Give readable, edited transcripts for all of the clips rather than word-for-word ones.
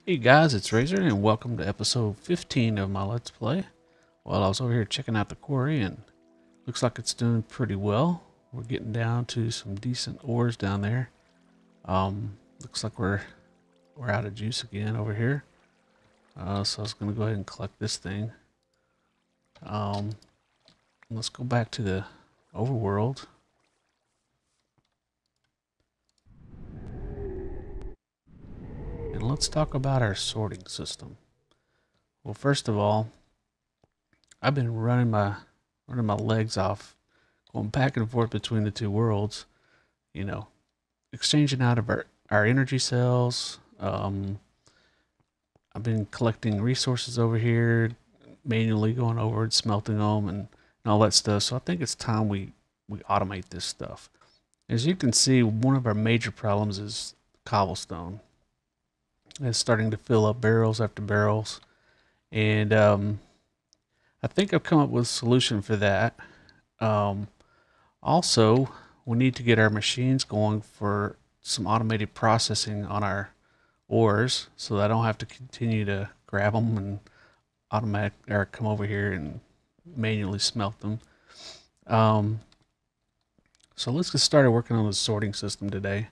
Hey guys, it's Razer and welcome to episode 15 of my Let's Play. Well, I was over here checking out the quarry and looks like it's doing pretty well. We're getting down to some decent ores down there. Looks like we're out of juice again over here. So I was gonna go ahead and collect this thing. Um, let's go back to the overworld. And let's talk about our sorting system. Well, first of all, I've been running my legs off, going back and forth between the two worlds, you know, exchanging out of our energy cells. I've been collecting resources over here, manually going over and smelting them and all that stuff. So I think it's time we automate this stuff. As you can see, one of our major problems is cobblestone. It's starting to fill up barrels after barrels. And I think I've come up with a solution for that. Um, Also, we need to get our machines going for some automated processing on our ores so that I don't have to continue to grab them and automatic or come over here and manually smelt them. Um, so let's get started working on the sorting system today.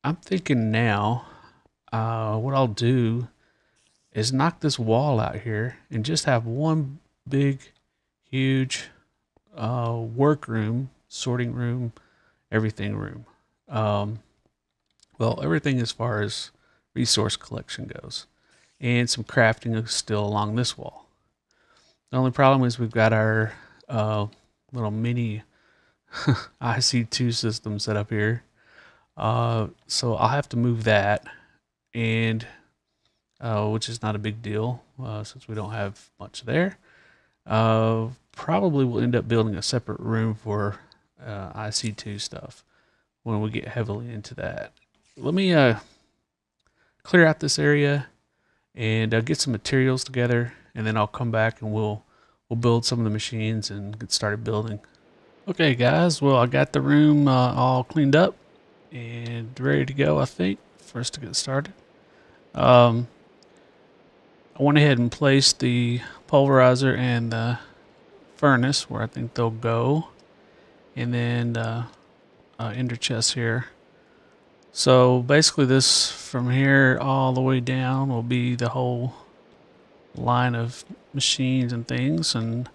I'm thinking now, what I'll do is knock this wall out here and just have one big, huge workroom, sorting room, everything room. Um, well, everything as far as resource collection goes, and some crafting is still along this wall. The only problem is we've got our little mini IC2 system set up here. So I'll have to move that, and which is not a big deal since we don't have much there. Probably we'll end up building a separate room for IC2 stuff when we get heavily into that. Let me clear out this area and get some materials together, and then I'll come back and we'll build some of the machines and get started building. Okay, guys. Well, I got the room all cleaned up and ready to go. I think for us to get started. Um, I went ahead and placed the pulverizer and the furnace where I think they'll go, and then ender chest here. So basically this from here all the way down will be the whole line of machines and things, and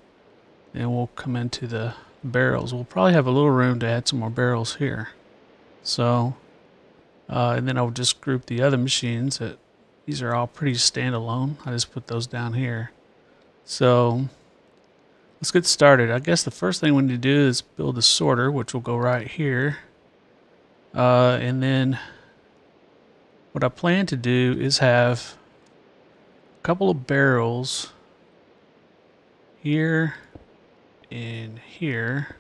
then we'll come into the barrels. We'll probably have a little room to add some more barrels here. So and then I'll just group the other machines. These are all pretty standalone. I just put those down here. So let's get started. I guess the first thing we need to do is build a sorter, which will go right here. And then what I plan to do is have a couple of barrels here and here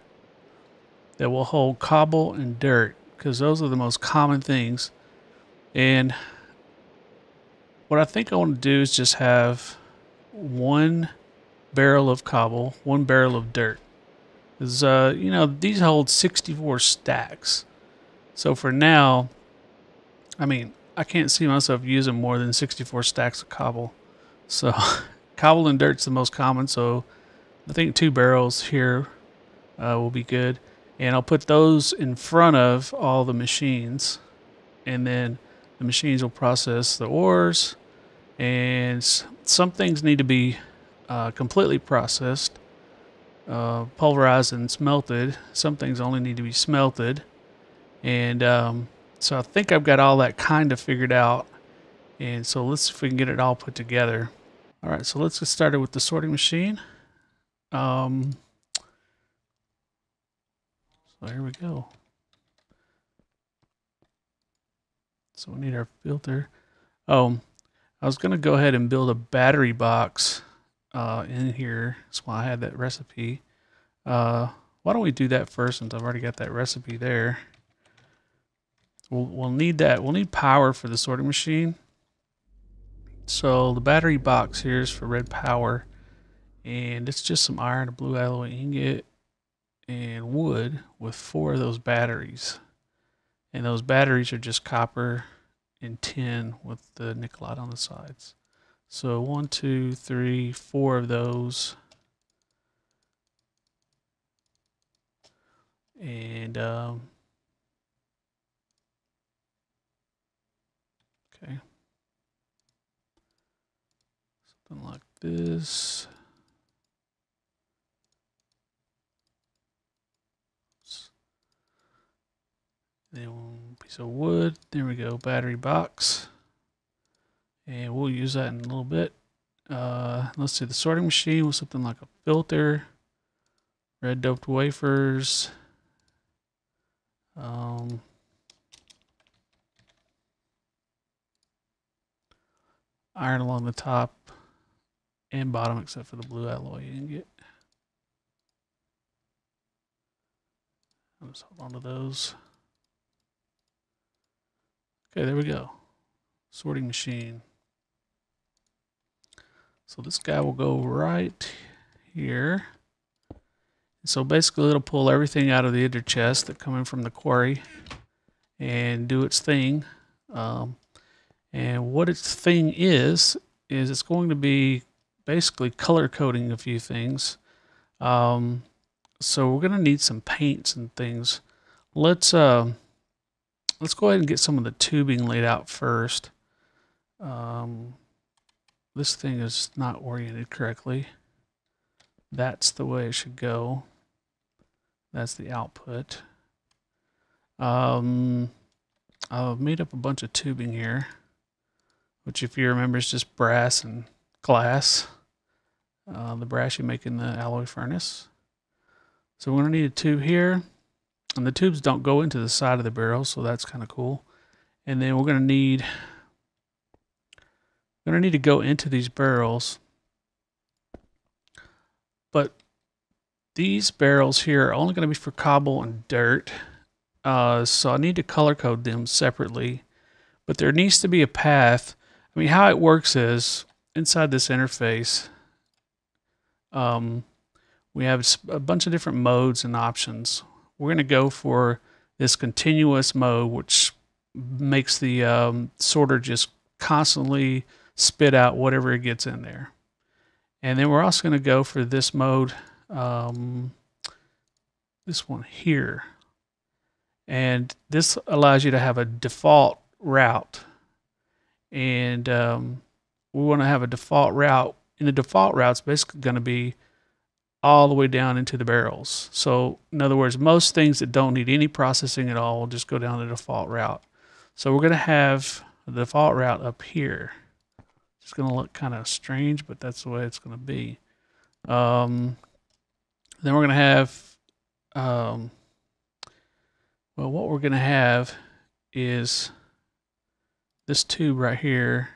that will hold cobble and dirt, because those are the most common things. And what I think I want to do is just have one barrel of cobble, one barrel of dirt. Because, these hold 64 stacks. So for now, I mean, I can't see myself using more than 64 stacks of cobble. So cobble and dirt's the most common. So I think 2 barrels here will be good. And I'll put those in front of all the machines. And then the machines will process the ores. And some things need to be completely processed, pulverized and smelted. Some things only need to be smelted. And so I think I've got all that kind of figured out. And so let's see if we can get it all put together. All right, so let's get started with the sorting machine. So here we go. So we need our filter. Oh, I was going to go ahead and build a battery box in here. That's why I had that recipe. Why don't we do that first, since I've already got that recipe there. We'll need that. We'll need power for the sorting machine. So the battery box here is for red power, and it's just some iron, a blue alloy ingot, and wood with 4 of those batteries. And those batteries are just copper and 10 with the nickelite on the sides. So 1, 2, 3, 4 of those. And okay, something like this. Then one piece of wood. There we go, battery box. And we'll use that in a little bit. Let's see, the sorting machine was something like a filter, red doped wafers, iron along the top and bottom except for the blue alloy ingot. I'll just hold on to those. Okay, there we go. Sorting machine. So this guy will go right here. So basically it'll pull everything out of the inner chest that come in from the quarry and do its thing. And what its thing is it's going to be basically color coding a few things. So we're going to need some paints and things. Let's go ahead and get some of the tubing laid out first. This thing is not oriented correctly. That's the way it should go. That's the output. I've made up a bunch of tubing here, which if you remember is just brass and glass. The brass you make in the alloy furnace. So we're going to need a tube here. And the tubes don't go into the side of the barrel, so that's kind of cool. And then we're going to need to go into these barrels. But these barrels here are only going to be for cobble and dirt. So I need to color code them separately. But there needs to be a path. I mean, how it works is inside this interface, we have a bunch of different modes and options. We're going to go for this continuous mode, which makes the sorter just constantly spit out whatever it gets in there. And then we're also going to go for this mode, this one here. And this allows you to have a default route. And we want to have a default route. And the default route's basically going to be all the way down into the barrels. So in other words, most things that don't need any processing at all will just go down the default route. So we're going to have the default route up here. It's going to look kind of strange, but that's the way it's going to be. Then we're going to have, well, what we're going to have is this tube right here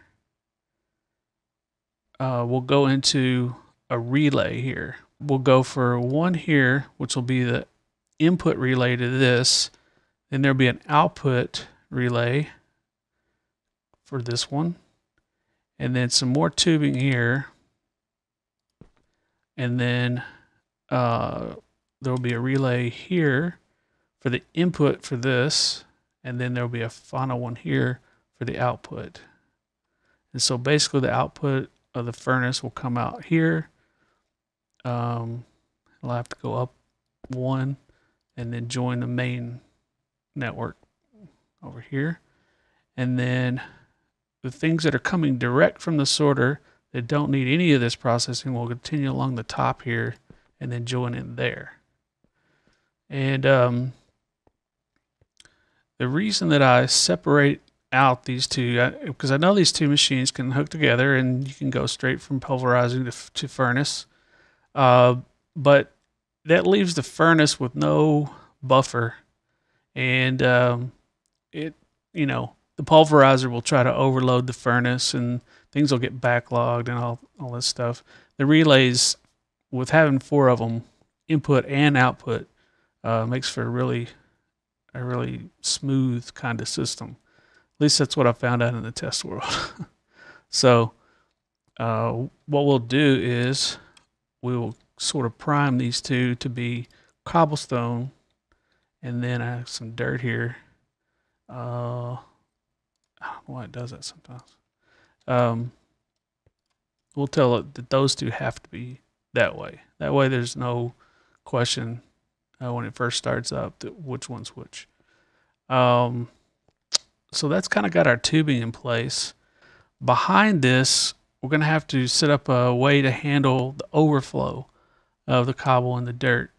will go into a relay here. We'll go for one here, which will be the input relay to this. Then there'll be an output relay for this one. And then some more tubing here. And then there will be a relay here for the input for this. And then there'll be a final one here for the output. And so basically the output of the furnace will come out here. I'll have to go up one and then join the main network over here. And then the things that are coming direct from the sorter that don't need any of this processing will continue along the top here and then join in there. And the reason that I separate out these two, because I know these two machines can hook together and you can go straight from pulverizing to furnace. But that leaves the furnace with no buffer, and the pulverizer will try to overload the furnace, and things will get backlogged and all this stuff. The relays, with having 4 of them, input and output, makes for a really smooth kind of system. At least that's what I found out in the test world. So what we'll do is we will sort of prime these two to be cobblestone, and then I have some dirt here. I I don't know why it does that sometimes. We'll tell it that those two have to be that way. That way there's no question when it first starts up that which one's which. So that's kind of got our tubing in place. Behind this, we're going to have to set up a way to handle the overflow of the cobble and the dirt.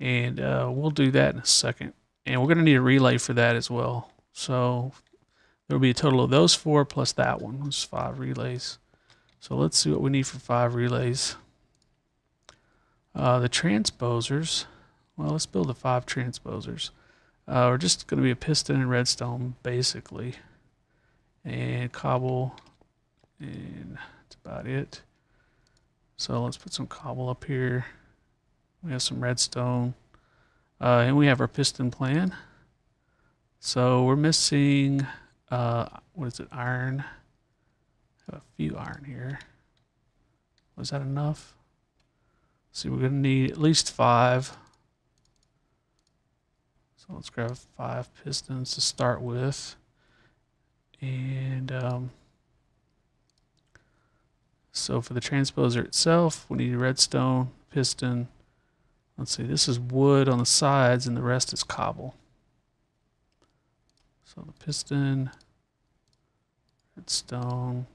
And we'll do that in a second. And we're going to need a relay for that as well. So there will be a total of those 4 plus that one. There's 5 relays. So let's see what we need for 5 relays. The transposers. Well, let's build the 5 transposers. We're just going to be a piston and redstone, basically. And cobble. And that's about it. So let's put some cobble up here. We have some redstone. And we have our piston plan. So we're missing, what is it, iron. I have a few iron here. Was that enough? See, we're going to need at least 5. So let's grab 5 pistons to start with. And so for the transposer itself, we need a redstone, piston. Let's see, this is wood on the sides and the rest is cobble. So the piston, redstone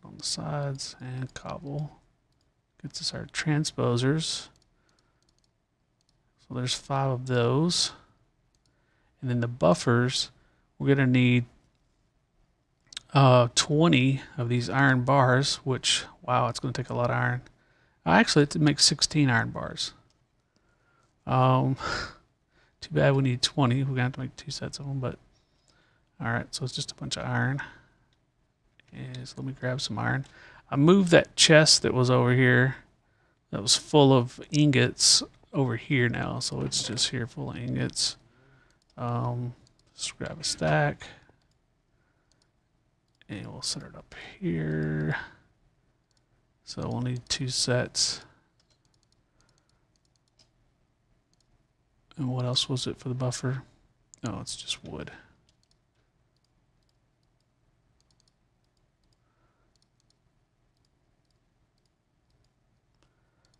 on the sides, and cobble. Gets us our transposers. So there's 5 of those. And then the buffers, we're going to need 20 of these iron bars, which, wow, it's going to take a lot of iron. Actually, it makes 16 iron bars. Too bad we need 20. We're going to have to make 2 sets of them, but alright, so it's just a bunch of iron. And so let me grab some iron. I moved that chest that was over here that was full of ingots over here now, so it's just here full of ingots. Just grab a stack. And we'll set it up here. So we'll need 2 sets. And what else was it for the buffer? No, it's just wood.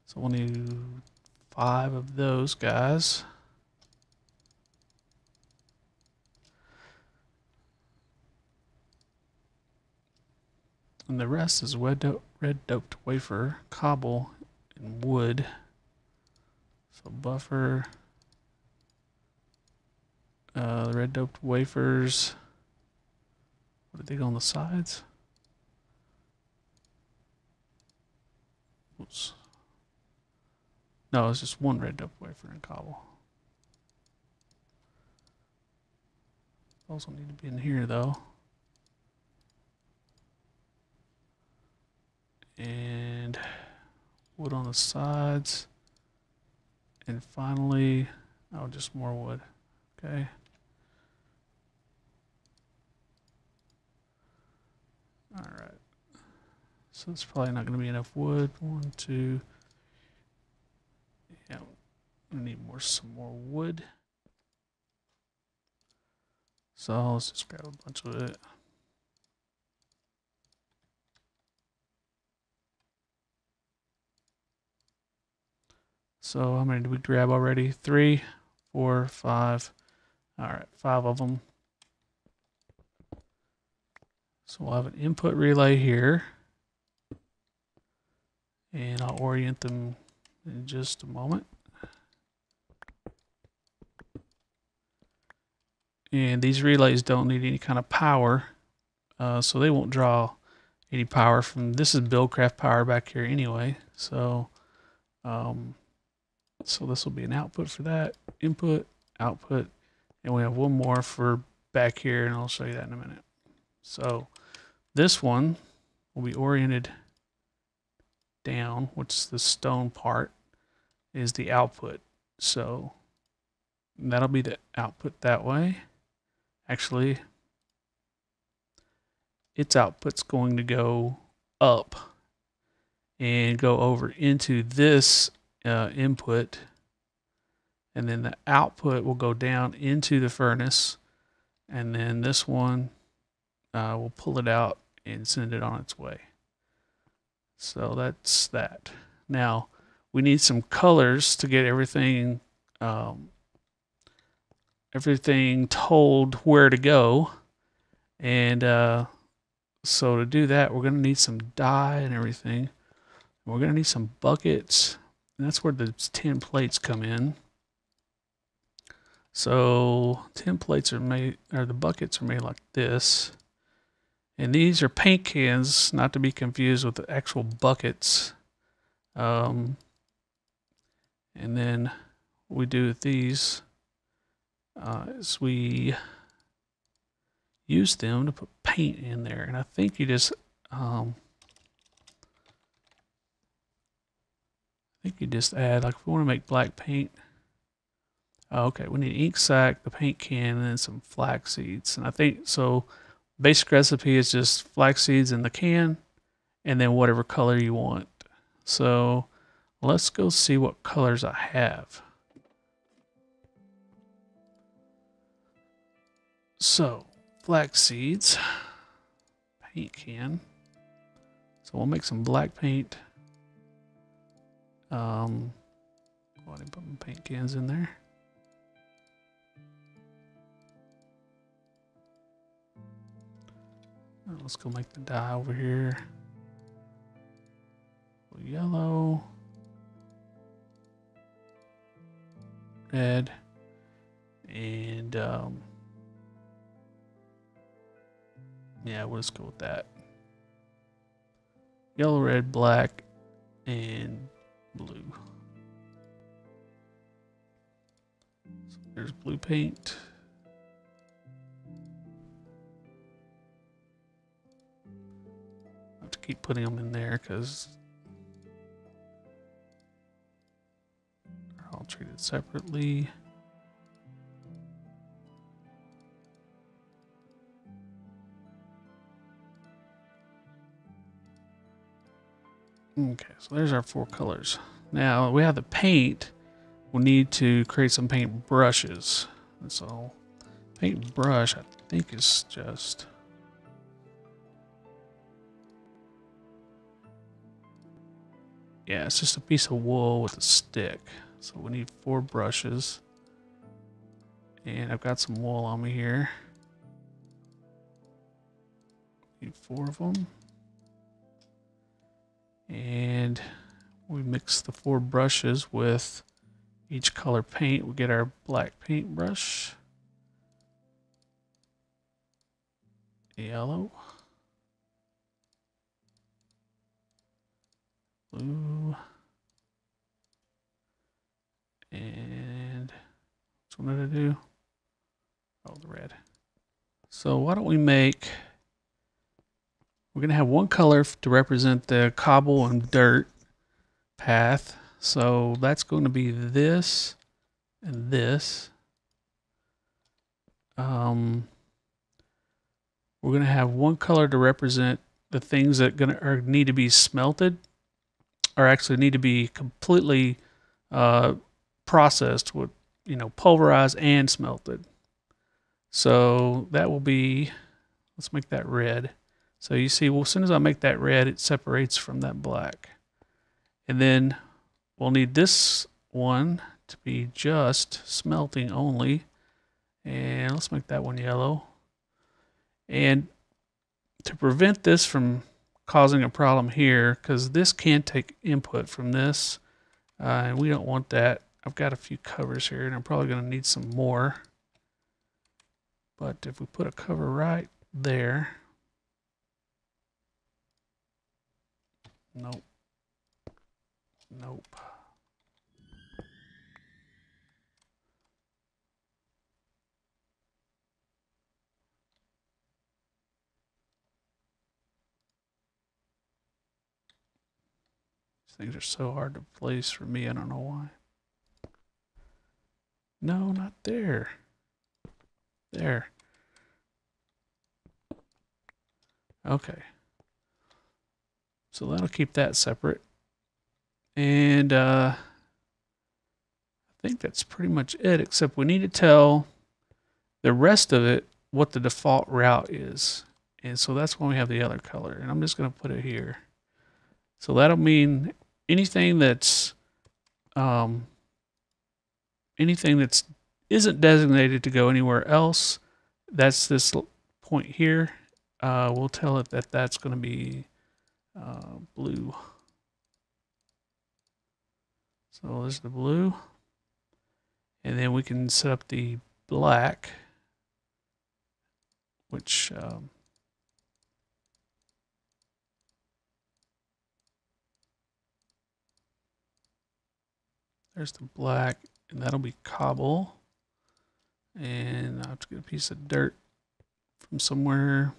So we'll need 5 of those guys. And the rest is red doped wafer, cobble, and wood. So buffer, the red doped wafers. What did they go on the sides? Oops. No, it's just one red doped wafer and cobble. Those will need to be in here though. And wood on the sides. And finally, oh, just more wood. Okay. All right. So it's probably not going to be enough wood. 1, 2. Yeah, we need some more wood. So let's just grab a bunch of it. So how many did we grab already? 3, 4, 5. All right, 5 of them. So we'll have an input relay here. And I'll orient them in just a moment. And these relays don't need any kind of power, so they won't draw any power from, this is Buildcraft power back here anyway. So, so this will be an output for that, input, output, and we have one more for back here, and I'll show you that in a minute. So this one will be oriented down, which is the stone part, is the output. So that'll be the output that way. Actually, its output's going to go up and go over into this input, and then the output will go down into the furnace, And then this one, we'll pull it out and send it on its way. So that's that. Now, we need some colors to get everything told where to go. And so to do that, we're going to need some dye and everything. We're going to need some buckets. And that's where the tin plates come in. So tin plates are made, or the buckets are made like this. And these are paint cans, not to be confused with the actual buckets. And then what we do with these is we use them to put paint in there. And I think you just add, like if we want to make black paint. Okay, we need ink sac, the paint can, and then some flax seeds. And I think so. Basic recipe is just flax seeds in the can, and then whatever color you want. So let's go see what colors I have. So flax seeds, paint can. So we'll make some black paint. I didn't put my paint cans in there. Let's go make the dye over here. Yellow, red, and yeah, we'll just go with that. Yellow, red, black, and blue. So there's blue paint. I have to keep putting them in there because they're all treated separately. Okay, so there's our 4 colors. Now we have the paint. We'll need to create some paint brushes. And so paint brush, I think, is just... yeah, it's just a piece of wool with a stick. So we need 4 brushes. And I've got some wool on me here. Need 4 of them. And we mix the 4 brushes with each color paint. We get our black paintbrush. Yellow. Blue. And which one did I do? Oh, the red. So why don't we make... we're going to have one color to represent the cobble and dirt path. So that's going to be this and this. We're going to have one color to represent the things that need to be smelted, or actually need to be completely processed with, pulverized and smelted. So that will be, let's make that red. So you see, well, as soon as I make that red, it separates from that black. And then we'll need this one to be just smelting only. And let's make that one yellow. And to prevent this from causing a problem here, because this can take input from this, and we don't want that. I've got a few covers here, and I'm probably going to need some more. But if we put a cover right there, nope. Nope. These things are so hard to place for me. I don't know why. No, not there. There. Okay. So that'll keep that separate. And I think that's pretty much it, except we need to tell the rest of it what the default route is. And so that's when we have the other color. And I'm just going to put it here. So that'll mean anything that's isn't designated to go anywhere else. That's this point here. We'll tell it that that's going to be blue. So there's the blue. And then we can set up the black, which there's the black, and that'll be cobble. And I have to get a piece of dirt from somewhere.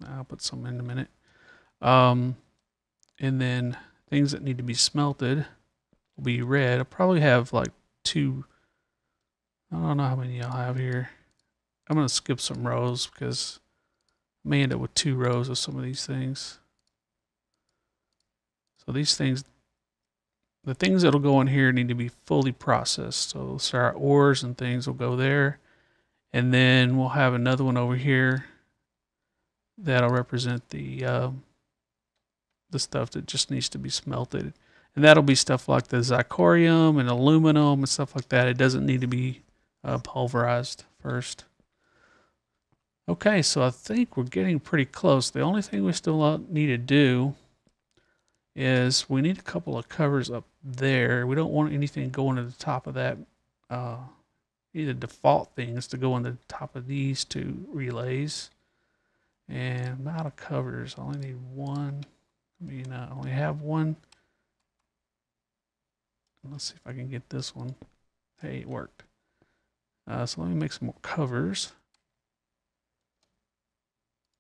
I'll put some in a minute. And then things that need to be smelted will be red. I'll probably have like 2. I don't know how many I'll have here. I'm going to skip some rows because I may end up with 2 rows of some of these things. So these things, the things that'll go in here need to be fully processed. So our ores and things will go there. And then we'll have another one over here that'll represent the stuff that just needs to be smelted. And that'll be stuff like the zirconium and aluminum and stuff like that. It doesn't need to be pulverized first. Okay, so I think we're getting pretty close. The only thing we still need to do is we need a couple of covers up there. We don't want anything going to the top of that. Either default things to go on the top of these 2 relays. And I'm out of covers. I only need 1. I mean, I only have 1. Let's see if I can get this one. Hey, it worked. So let me make some more covers.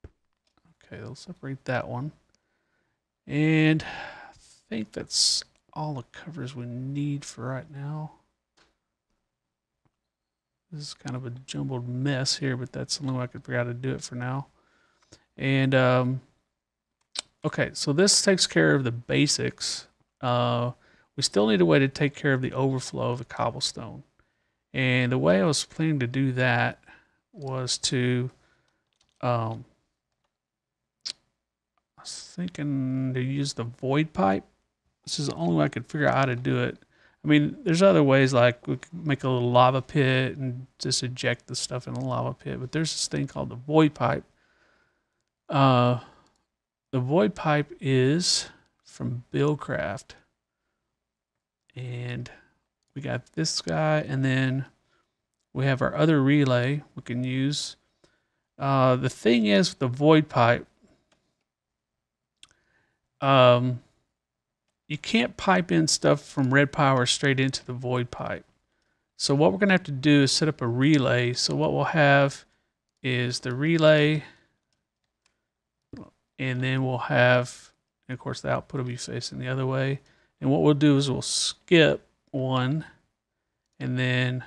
Okay, they'll separate that one. And I think that's all the covers we need for right now. This is kind of a jumbled mess here, but that's the only way I could figure out how to do it for now. And okay, so this takes care of the basics. We still need a way to take care of the overflow of the cobblestone. And the way I was planning to do that was to, I was thinking to use the void pipe. This is the only way I could figure out how to do it. I mean, there's other ways, like we could make a little lava pit and just eject the stuff in a lava pit, but there's this thing called the void pipe. The void pipe is from Buildcraft. And we got this guy, and then we have our other relay we can use. The thing is with the void pipe, you can't pipe in stuff from red power straight into the void pipe. So what we're going to have to do is set up a relay. So what we'll have is the relay, and then we'll have, and of course the output will be facing the other way. And what we'll do is we'll skip 1, and then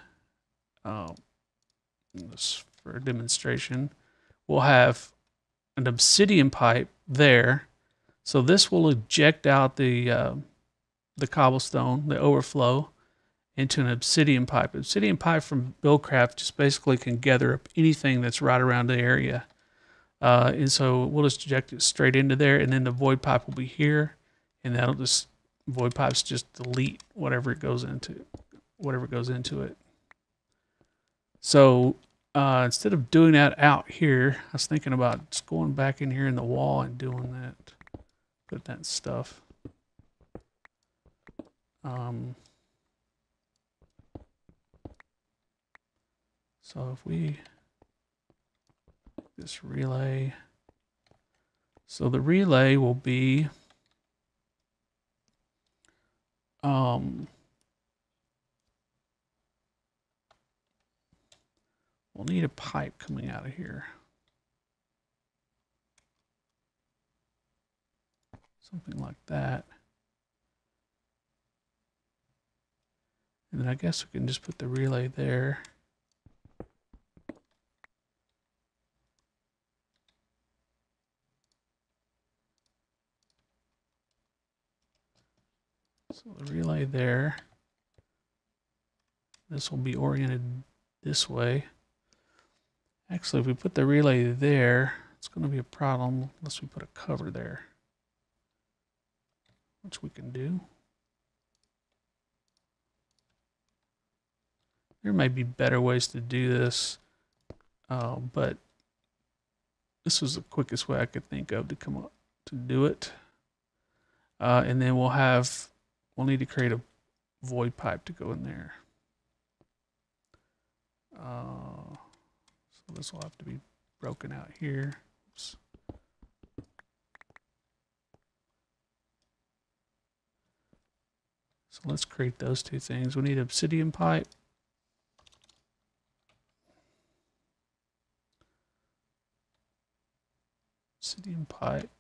just for a demonstration, we'll have an obsidian pipe there. So this will eject out the cobblestone, the overflow, into an obsidian pipe. Obsidian pipe from Buildcraft just basically can gather up anything that's right around the area. And so we'll just eject it straight into there, and then the void pipe will be here, and that'll just, void pipes just delete whatever goes into it. So instead of doing that out here, I was thinking about just going back in here in the wall and doing that, put that stuff. So if we this relay, so the relay will be we'll need a pipe coming out of here. Something like that. And then I guess we can just put the relay there. So the relay there. This will be oriented this way. Actually, if we put the relay there, it's going to be a problem unless we put a cover there, which we can do. There may be better ways to do this, but this was the quickest way I could think of to come up to do it. And then we'll need to create a void pipe to go in there. So this will have to be broken out here. Oops. So let's create those two things. We need obsidian pipe. Obsidian pipe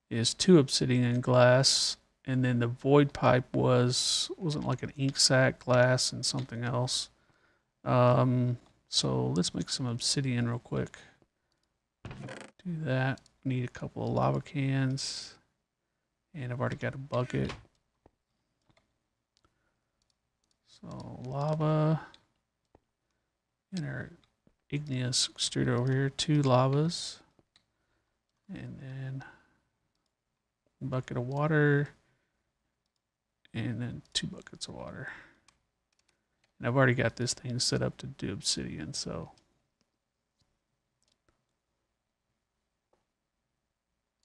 is 2 obsidian glass, and then the void pipe wasn't like an ink sac glass and something else. So let's make some obsidian real quick. Do that. Need a couple of lava cans, and I've already got a bucket. So lava and our igneous extruder over here, 2 lavas, and then a bucket of water, and then 2 buckets of water. And I've already got this thing set up to do obsidian, so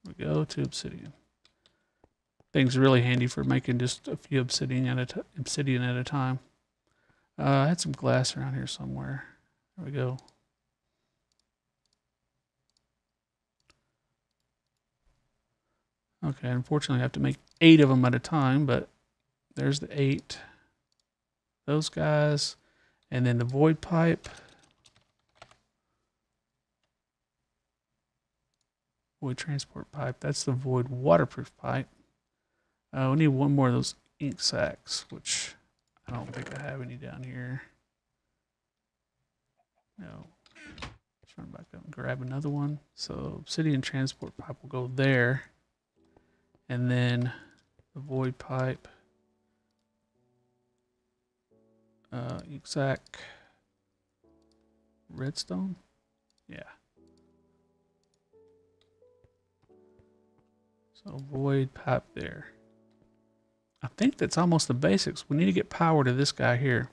we go to obsidian. Thing's really handy for making just a few obsidian at a time. I had some glass around here somewhere. There we go. Okay, unfortunately I have to make 8 of them at a time, but there's the 8. Those guys, and then the void pipe. Void transport pipe. That's the void waterproof pipe. We need 1 more of those ink sacs, which I don't think I have any down here. No. Let's run back up and grab another one. So obsidian transport pipe will go there, and then the void pipe. Ink sac. Redstone? Yeah. So void pipe there. I think that's almost the basics. We need to get power to this guy here.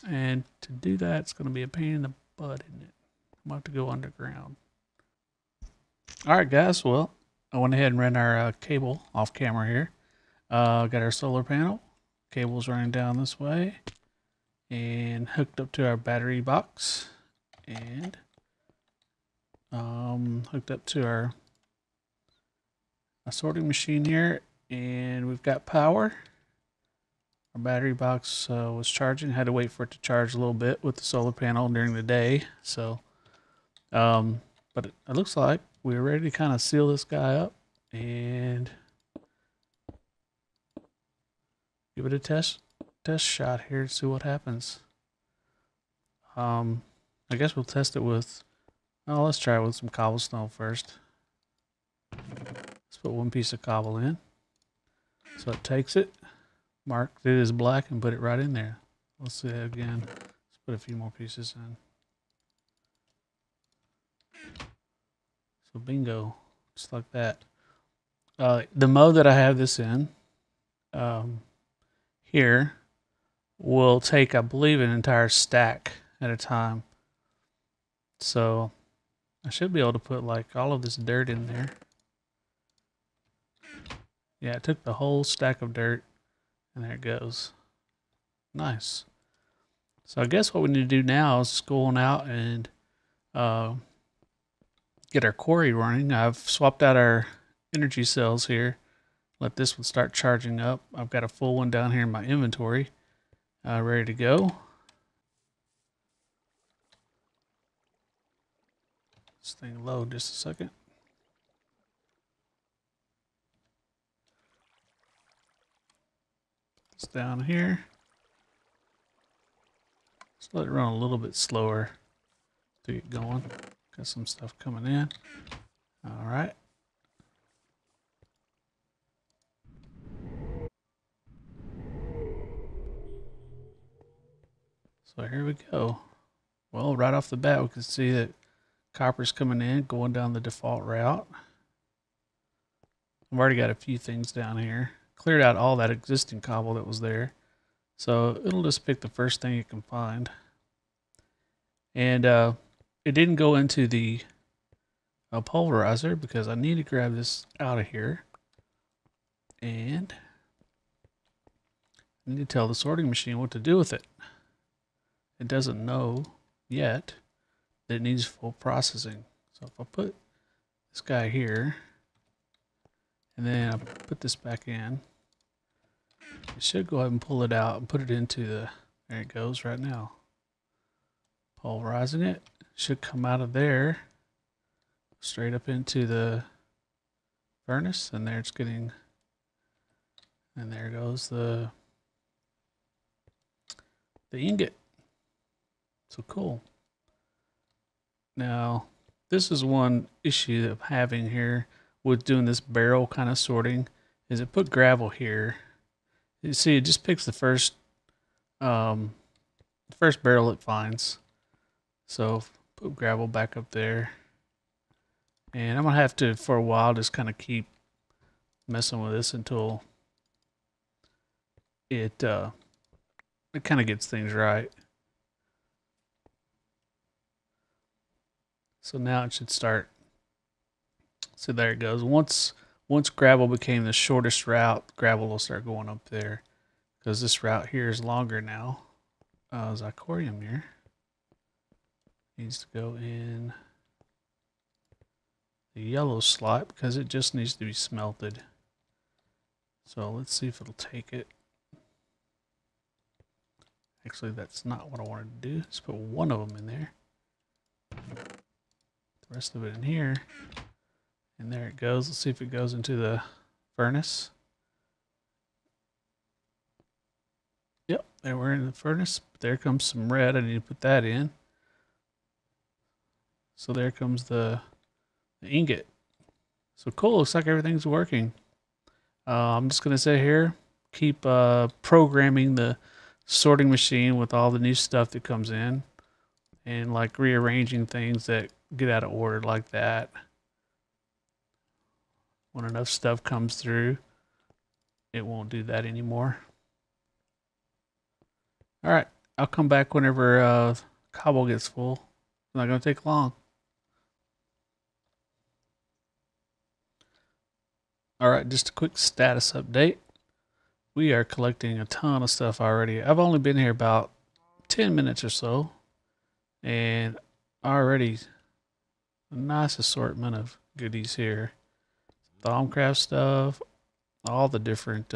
And to do that, it's going to be a pain in the butt, isn't it? I'm going to have to go underground. All right, guys. Well, I went ahead and ran our cable off camera here. Got our solar panel. Cable's running down this way. And hooked up to our battery box. And hooked up to our sorting machine here. And we've got power. Our battery box was charging. Had to wait for it to charge a little bit with the solar panel during the day. So, but it looks like we're ready to kind of seal this guy up and give it a test shot here to see what happens. I guess we'll test it with. Oh, let's try it with some cobblestone first. Let's put 1 piece of cobble in. So it takes it, marked it as black, and put it right in there. Let's see it again. Let's put a few more pieces in. So bingo, just like that. The mode that I have this in here will take, I believe, an entire stack at a time. So I should be able to put like all of this dirt in there. Yeah, it took the whole stack of dirt, and there it goes. Nice. So I guess what we need to do now is go on out and get our quarry running. I've swapped out our energy cells here. Let this one start charging up. I've got a full one down here in my inventory, ready to go. This thing load just a second. It's down here. Let's let it run a little bit slower to get going. Got some stuff coming in. All right. So here we go. Well, right off the bat, we can see that copper's coming in, going down the default route. I've already got a few things down here. Cleared out all that existing cobble that was there. So it'll just pick the first thing it can find. And it didn't go into the pulverizer because I need to grab this out of here. And I need to tell the sorting machine what to do with it. It doesn't know yet that it needs full processing. So if I put this guy here, and then I put this back in, it should go ahead and pull it out and put it into the, there it goes right now. Pulverizing it, should come out of there, straight up into the furnace, and there it's getting, and there goes the ingot. So cool. Now, this is one issue that I'm having here with doing this barrel kind of sorting, is it put gravel here. You see, it just picks the first barrel it finds. So put gravel back up there. And I'm gonna have to, for a while, just kind of keep messing with this until it kind of gets things right. So now it should start. So there it goes. Once gravel became the shortest route, gravel will start going up there, because this route here is longer now. Zirconium here needs to go in the yellow slot because it just needs to be smelted. So let's see if it'll take it. Actually, that's not what I wanted to do. Let's put one of them in there. The rest of it in here. And there it goes. Let's see if it goes into the furnace. Yep, there we're in the furnace. There comes some red. I need to put that in. So there comes the ingot. So cool. Looks like everything's working. I'm just going to sit here, keep programming the sorting machine with all the new stuff that comes in, and like rearranging things that get out of order like that. When enough stuff comes through, it won't do that anymore. All right, I'll come back whenever cobble gets full. It's not going to take long. All right, just a quick status update. We are collecting a ton of stuff already. I've only been here about 10 minutes or so, and already a nice assortment of goodies here. Thaumcraft stuff, all the different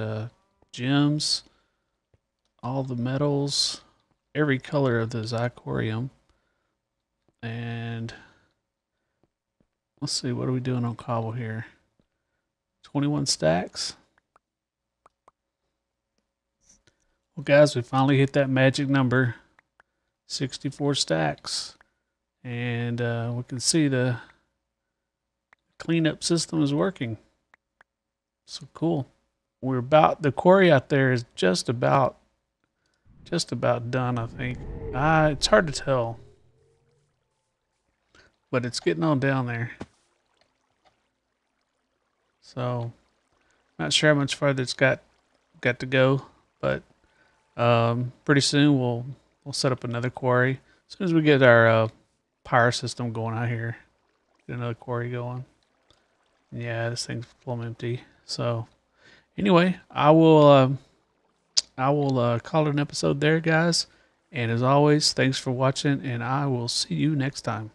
gems, all the metals, every color of the zirconium. And let's see, what are we doing on cobble here? 21 stacks. Well, guys, we finally hit that magic number, 64 stacks. And we can see the cleanup system is working. So cool. We're about, the quarry out there is just about done, I think. It's hard to tell, but it's getting on down there. So not sure how much farther it's got to go, but pretty soon we'll set up another quarry. As soon as we get our power system going out here, get another quarry going. Yeah, this thing's plumb empty. So anyway, I will call it an episode there, guys. And as always, thanks for watching, and I will see you next time.